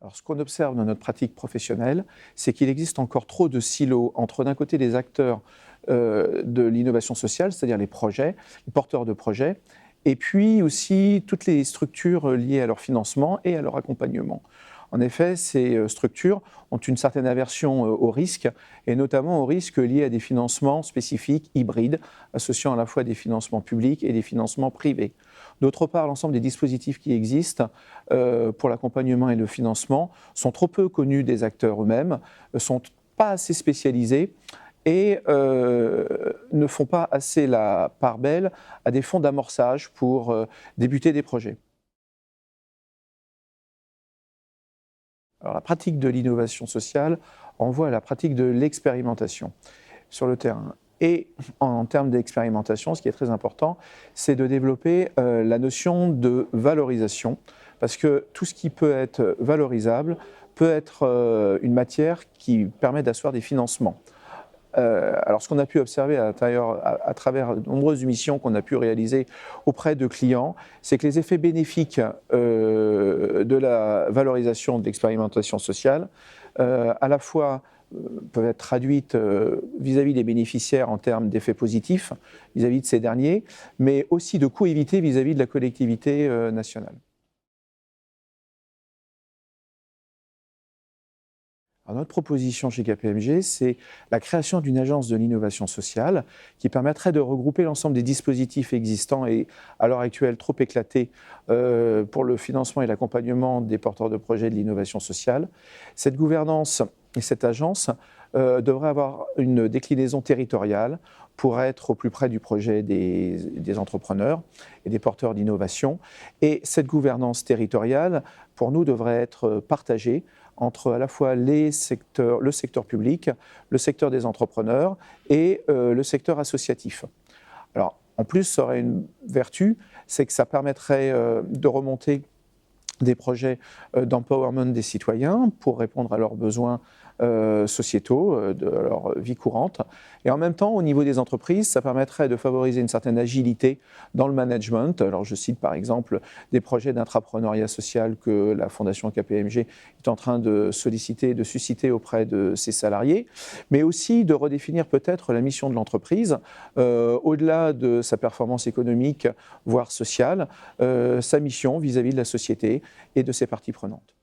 Alors, ce qu'on observe dans notre pratique professionnelle, c'est qu'il existe encore trop de silos entre, d'un côté, les acteurs de l'innovation sociale, c'est-à-dire les projets, les porteurs de projets, et puis aussi toutes les structures liées à leur financement et à leur accompagnement. En effet, ces structures ont une certaine aversion au risque, et notamment au risque lié à des financements spécifiques, hybrides, associant à la fois des financements publics et des financements privés. D'autre part, l'ensemble des dispositifs qui existent pour l'accompagnement et le financement sont trop peu connus des acteurs eux-mêmes, sont pas assez spécialisés et ne font pas assez la part belle à des fonds d'amorçage pour débuter des projets. Alors, la pratique de l'innovation sociale renvoie à la pratique de l'expérimentation sur le terrain. Et en termes d'expérimentation, ce qui est très important, c'est de développer la notion de valorisation, parce que tout ce qui peut être valorisable peut être une matière qui permet d'asseoir des financements. Alors, ce qu'on a pu observer à travers de nombreuses missions qu'on a pu réaliser auprès de clients, c'est que les effets bénéfiques de la valorisation de l'expérimentation sociale, à la fois peuvent être traduites vis-à-vis des bénéficiaires en termes d'effets positifs vis-à-vis de ces derniers, mais aussi de coûts évités vis-à-vis de la collectivité nationale. Alors, notre proposition chez KPMG, c'est la création d'une agence de l'innovation sociale qui permettrait de regrouper l'ensemble des dispositifs existants et à l'heure actuelle trop éclatés pour le financement et l'accompagnement des porteurs de projets de l'innovation sociale. Cette gouvernance et cette agence devraient avoir une déclinaison territoriale pour être au plus près du projet des entrepreneurs et des porteurs d'innovation. Et cette gouvernance territoriale, pour nous, devrait être partagée entre à la fois le secteur public, le secteur des entrepreneurs et le secteur associatif. Alors, en plus, ça aurait une vertu, c'est que ça permettrait de remonter des projets d'empowerment des citoyens pour répondre à leurs besoins sociétaux, de leur vie courante. Et en même temps, au niveau des entreprises, ça permettrait de favoriser une certaine agilité dans le management. Alors, je cite par exemple des projets d'intrapreneuriat social que la Fondation KPMG est en train de solliciter, de susciter auprès de ses salariés, mais aussi de redéfinir peut-être la mission de l'entreprise, au-delà de sa performance économique, voire sociale, sa mission vis-à-vis de la société et de ses parties prenantes.